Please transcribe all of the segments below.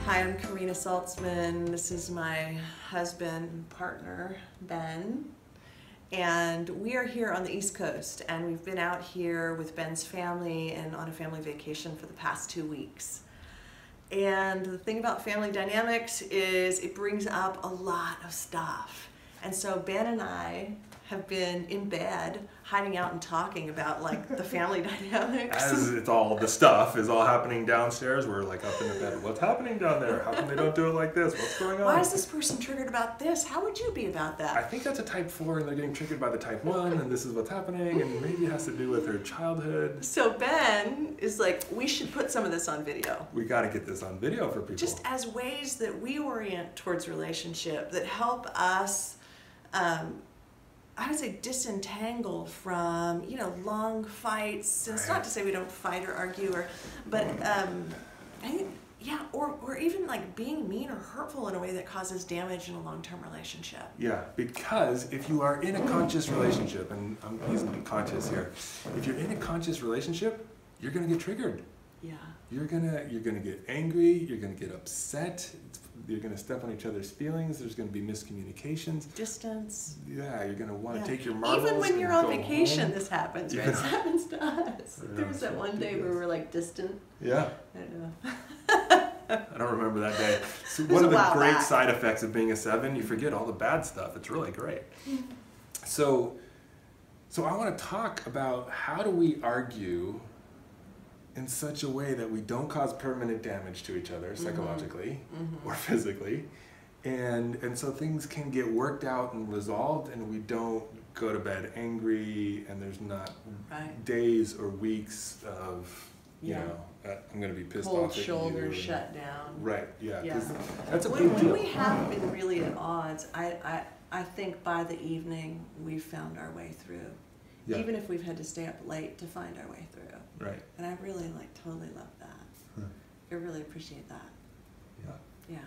Hi, I'm Kerena Saltzman. This is my husband and partner, Ben. And we are here on the East Coast, and we've been out here with Ben's family and on a family vacation for the past 2 weeks. And the thing about family dynamics is it brings up a lot of stuff. And so Ben and I have been in bed hiding out and talking about like the family dynamics. As it's all, the stuff is all happening downstairs, we're like up in the bed. What's happening down there? How come they don't do it like this? What's going on? Why is this person triggered about this? How would you be about that? I think that's a type 4 and they're getting triggered by the type 1 and this is what's happening and maybe it has to do with her childhood. So Ben is like, we should put some of this on video. We got to get this on video for people. Just as ways that we orient towards relationship that help us I would say disentangle from, you know, long fights. And it's not to say we don't fight or argue, but I think, yeah, or even like being mean or hurtful in a way that causes damage in a long-term relationship. Yeah, because if you are in a conscious relationship, and I'm using conscious here, if you're in a conscious relationship, you're gonna get triggered. Yeah. You're gonna get angry. You're gonna get upset. You're gonna step on each other's feelings. There's gonna be miscommunications. Distance. Yeah, you're gonna want to take your marbles. Even when you're on vacation, home. this happens, right? This happens to us. There was that one day where we were like distant. Yeah. I don't know. I don't remember that day. So one of the great side effects of being a 7, you forget all the bad stuff. It's really great. So I want to talk about how do we argue in such a way that we don't cause permanent damage to each other psychologically or physically, and so things can get worked out and resolved, and we don't go to bed angry, and there's not days or weeks of you know I'm gonna be pissed off at you. Cold shoulders shut down. Right. Yeah. Yeah. That's a big deal. When we have been really at odds, I think by the evening we've found our way through. Yeah. Even if we've had to stay up late to find our way through. Right. And I really totally love that. I really appreciate that. Yeah.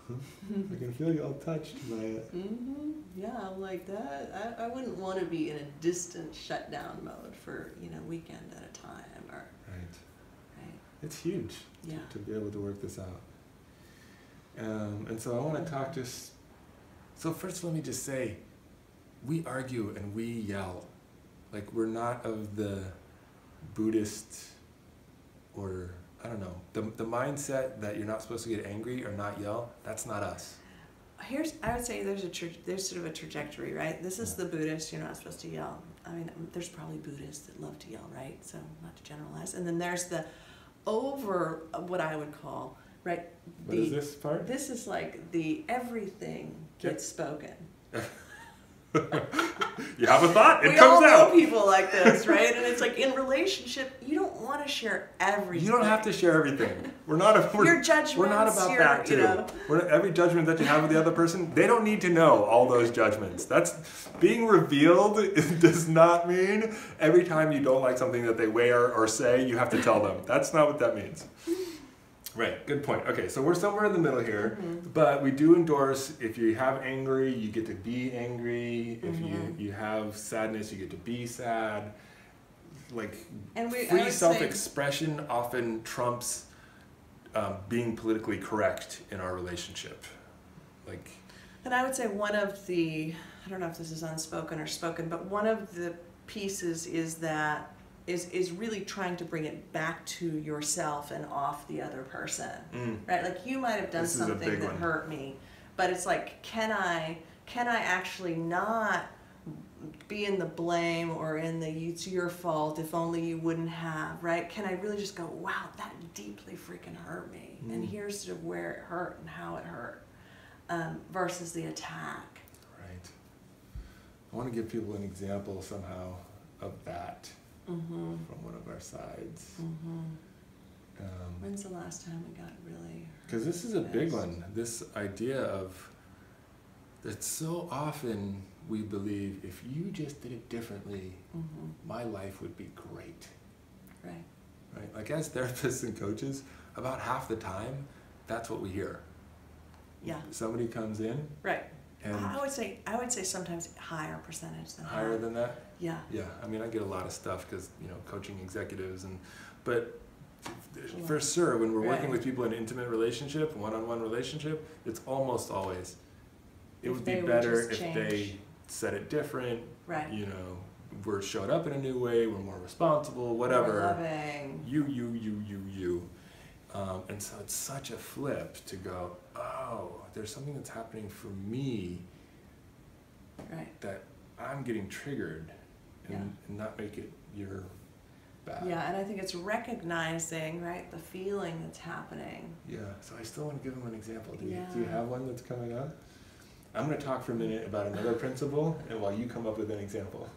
Yeah. I can feel you all touched by it. Yeah, I'm like that. I wouldn't want to be in a distant shutdown mode for, you know, weekend at a time or. Right. It's huge. Yeah. To be able to work this out. And so I want to talk so first let me just say, we argue and we yell. Like we're not of the Buddhist or I don't know, the mindset that you're not supposed to get angry or not yell, that's not us. I would say there's sort of a trajectory, right? This is the Buddhist, you're not supposed to yell. I mean, there's probably Buddhists that love to yell, right? So not to generalize. And then there's the what I would call, right? What is this part? This is like the everything gets spoken. You have a thought, it comes out. We all know people like this, right? And it's like in relationship, you don't want to share everything. You don't have to share everything. We're not your judgments. We're not about that too. You know. Every judgment that you have with the other person, they don't need to know all those judgments. That's being revealed. It does not mean every time you don't like something that they wear or say, you have to tell them. That's not what that means. Right, good point. Okay, so we're somewhere in the middle here, but we do endorse if you have angry, you get to be angry. If you have sadness, you get to be sad. Like free self-expression often trumps being politically correct in our relationship. Like, and I would say one of the, I don't know if this is unspoken or spoken, but one of the pieces is that is really trying to bring it back to yourself and off the other person, right? Like you might have done something that hurt me, but it's like, can I actually not be in the blame or in the it's your fault if only you wouldn't have, right? Can I really just go, wow, that deeply freaking hurt me, and here's sort of where it hurt and how it hurt, versus the attack. Right. I want to give people an example somehow of that. From one of our sides. When's the last time we got really hurt? Because this is a big one. This idea of that so often we believe if you just did it differently, my life would be great. Right. Right. Like as therapists and coaches, about half the time, that's what we hear. Yeah. Somebody comes in. Right. And I would say sometimes higher percentage than higher than that. Yeah. Yeah. I mean, I get a lot of stuff because coaching executives but For sure, when we're working Right. with people in an intimate relationship, one-on-one relationship, it's almost always, it If would they be would better just if change. they said it different, Right. you know, we're showed up in a new way, we're more responsible, More whatever. loving. You. And so it's such a flip to go, oh, there's something that's happening for me Right. that I'm getting triggered, and not make it your bad. Yeah, and I think it's recognizing, right, the feeling that's happening. Yeah, so I still want to give them an example. Do you Yeah. have one that's coming up? I'm going to talk for a minute about another principle, and while you come up with an example.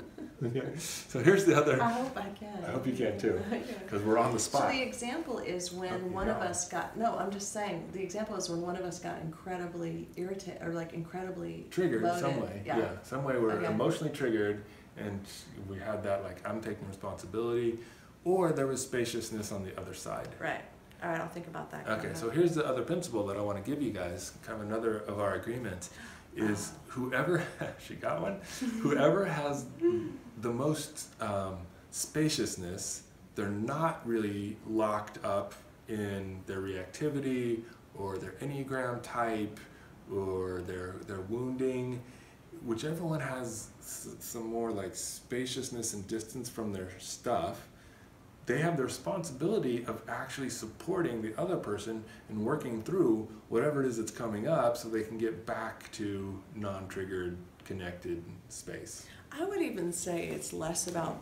So here's the other. I hope I can. I hope you can too, Yeah. because we're on the So spot. the example is when Oh, one of yeah. us got, no, I'm just saying, the example is when one of us got incredibly irritated, or like incredibly Triggered loaded. some way. Yeah. Some way we're Okay. emotionally triggered, and we had that like, I'm taking responsibility, or there was spaciousness on the other side. Right. All right, I'll think about that. Okay, so here's the other principle that I want to give you guys, kind of another of our agreements, is whoever, she got one, whoever has the most spaciousness, they're not really locked up in their reactivity or their Enneagram type or their wounding. Whichever one has some more like spaciousness and distance from their stuff, they have the responsibility of actually supporting the other person and working through whatever it is that's coming up so they can get back to non-triggered, connected space. I would even say it's less about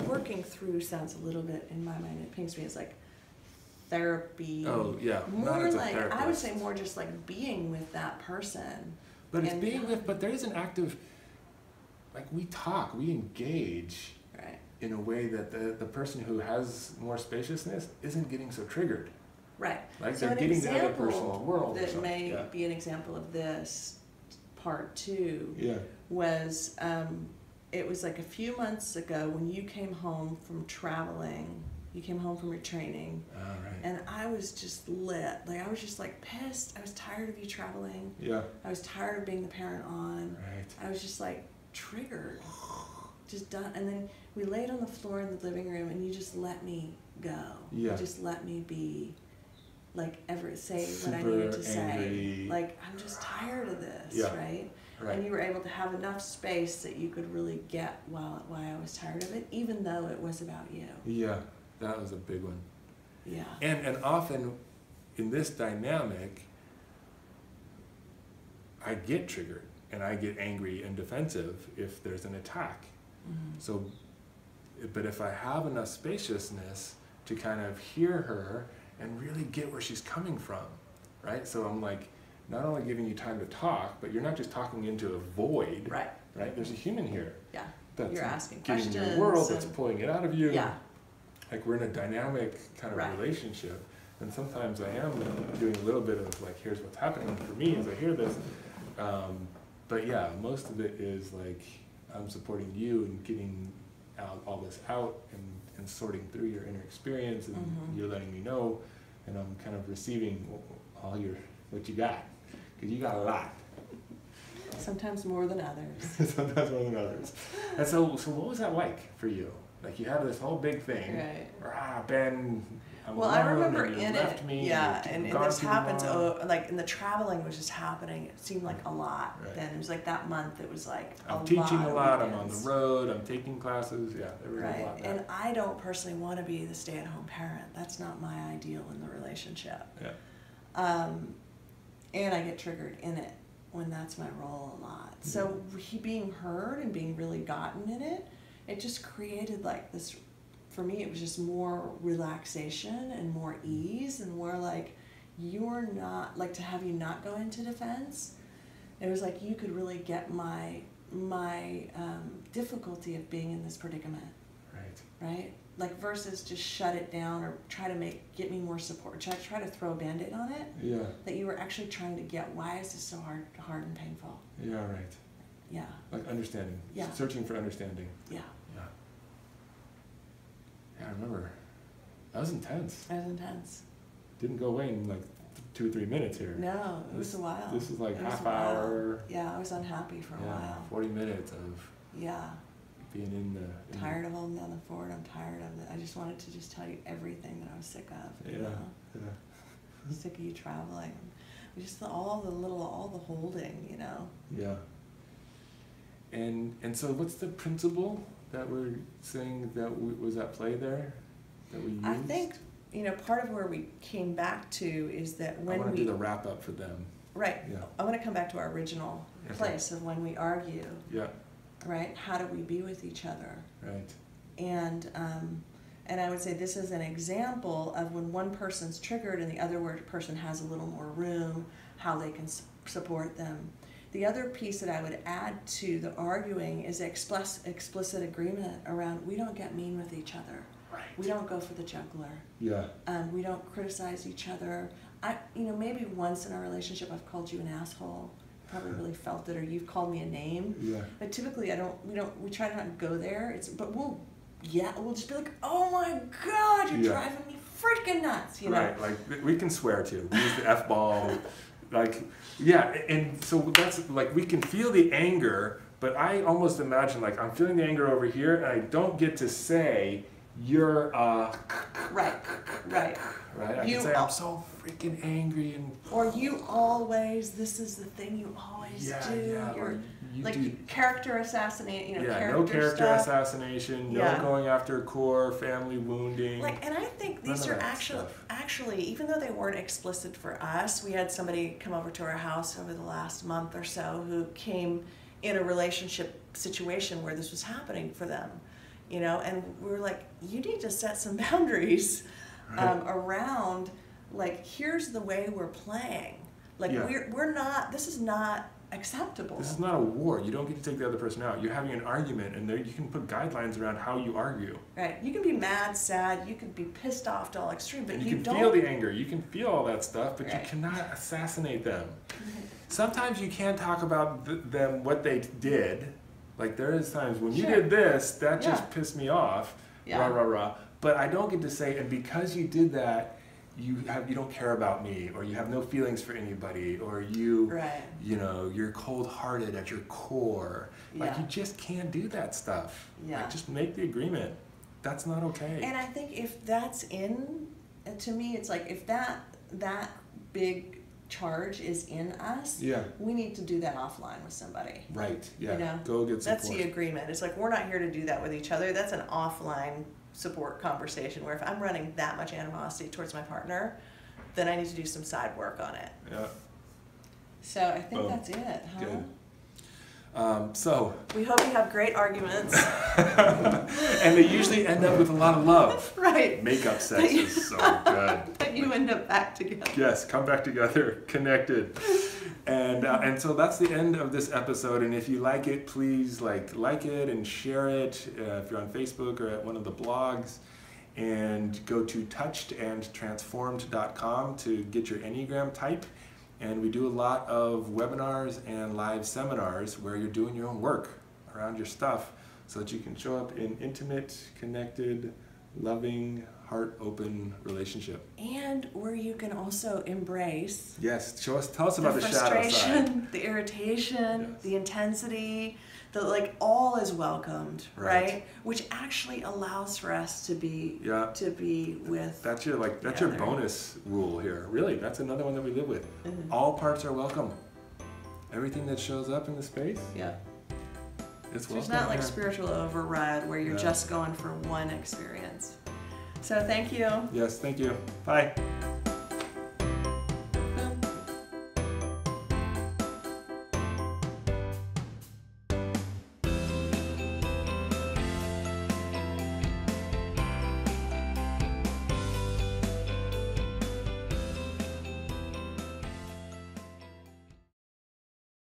working through. Sounds a little bit in my mind. It pings me as like therapy. Oh yeah, not More as a like therapist. I would say more just like being with that person. But it's and- being with. But there is an active, like we talk, we engage Right. in a way that the person who has more spaciousness isn't getting so triggered. Right. Like So they're an getting the other example person's world. or that something. may Yeah. be an example of this part two Yeah. was it was like a few months ago when you came home from traveling. You came home from your training, All right. and I was just lit. Like I was just like pissed. I was tired of you traveling. Yeah. I was tired of being the parent on. Right. I was just like triggered, just done. And then we laid on the floor in the living room, and you just let me go. Yeah. You just let me be, like say what I Super needed to angry. say. Like I'm just tired of this, Yeah. right? Right. And you were able to have enough space that you could really get why I was tired of it, even though it was about you. Yeah, that was a big one. Yeah. And often in this dynamic, I get triggered and I get angry and defensive if there's an attack. Mm-hmm. So, but if I have enough spaciousness to kind of hear her and really get where she's coming from, right? So I'm like, not only giving you time to talk, but you're not just talking into a void, Right. right? There's a human here Yeah. that's You're asking getting in questions. your world, that's and- pulling it out of you. Yeah. Like we're in a dynamic kind of Right. relationship, and sometimes I am doing a little bit of like, here's what's happening for me as I hear this. But yeah, most of it is like I'm supporting you and getting all this out and sorting through your inner experience, and Mhm. you're letting me know, and I'm kind of receiving all what you got, because you got a lot. Sometimes more than others. Sometimes more than others. And so what was that like for you? Like you had this whole big thing. Right. Ben, I'm Well, I alone, remember and you in left it, me, yeah, you've and gone this too happens, long. like, and the traveling was just happening. It seemed like a lot Right. then. It was like that month, it was like I'm a teaching lot a of lot, I'm on the weekends. road, I'm taking classes, yeah, there was a Right, lot there. and I don't personally want to be the stay-at-home parent. That's not my ideal in the relationship. Yeah. And I get triggered in it when that's my role a lot. So he being heard and being really gotten in it, it just created like this, for me it was just more relaxation and more ease and more like you're not, like to have you not go into defense, it was like you could really get my difficulty of being in this predicament. Right? Like versus just shut it down or try to get me more support. Try to throw a Band-Aid on it. Yeah, That you were actually trying to get, why is this so hard and painful? yeah, right. Yeah. Like understanding, Yeah. searching for understanding. Yeah. Yeah. Yeah, I remember. That was intense. That was intense. Didn't go away in like 2 or 3 minutes here. No, it was a while. This was like It was half a while. hour. Yeah, I was unhappy for a while. 40 minutes of Yeah. being in the... Tired of holding down the fort. I'm tired of it. I just wanted to just tell you everything that I was sick of. Yeah. You know? Yeah. Sick of you traveling. Just all the holding, you know. Yeah. And so what's the principle that we're saying that was at play there, that we used? I think, you know, part of where we came back to is that when I want to do the wrap up for them. Right. Yeah. I want to come back to our original place of when we argue. Yeah. Right? How do we be with each other? Right. And I would say this is an example of when one person's triggered and the other person has a little more room, how they can support them. The other piece that I would add to the arguing is explicit agreement around we don't get mean with each other. Right. We don't go for the jugular. Yeah. We don't criticize each other. You know, maybe once in our relationship I've called you an asshole. Probably really felt it, or you've called me a name. Yeah. But typically we try to not go there. We'll just be like, oh my God, you're driving me freaking nuts, you know? Right, like we can swear too. We use the F-bomb. Like, yeah, and so that's like we can feel the anger, but I almost imagine like I'm feeling the anger over here and I don't get to say, you're Right. Right? I can say, I'm so freaking angry and... Or you always, this is the thing you always do. Yeah, You're, you like do. Character assassinate, you know, no character stuff. assassination, no going after core, family wounding. Like, and I think these are actually, even though they weren't explicit for us, we had somebody come over to our house over the last month or so who came in a relationship situation where this was happening for them, you know, and we were like, you need to set some boundaries around, like, here's the way we're playing. Like, we're not, this is not acceptable. This is not a war. You don't get to take the other person out. You're having an argument, and there you can put guidelines around how you argue. Right. You can be mad, sad, you can be pissed off to all extreme, but you can feel the anger. You can feel all that stuff, but you cannot assassinate them. Sometimes you can talk about them, what they did. Like, there is times when you did this, that just pissed me off. Rah, rah, rah. But I don't get to say, and because you did that, you don't care about me, or you have no feelings for anybody, or you know, you're cold-hearted at your core. Like, you just can't do that stuff. Like, just make the agreement. That's not okay. And I think if that's to me, it's like if that big charge is in us, we need to do that offline with somebody. Right. Yeah. You know? Go get support. That's the agreement. It's like we're not here to do that with each other. That's an offline support conversation where if I'm running that much animosity towards my partner, then I need to do some side work on it. Yeah. So I think that's it, huh? Good. So we hope you have great arguments. And they usually end up with a lot of love. Right. Makeup sex is so good. But you end up back together. Yes, come back together, connected. And so that's the end of this episode. And if you like it, please like it and share it if you're on Facebook or at one of the blogs. And go to touchedandtransformed.com to get your Enneagram type. And we do a lot of webinars and live seminars where you're doing your own work around your stuff so that you can show up in intimate, connected, loving, heart-open relationship. And where you can also embrace tell us about the shadow side. The irritation, the intensity, all is welcomed, right? Which actually allows for us to be with. That's your bonus rule here. Really, that's another one that we live with. All parts are welcome. Everything that shows up in the space. Yeah. It's welcome. There's not like spiritual override where you're just going for one experience. So thank you. Yes, thank you. Bye.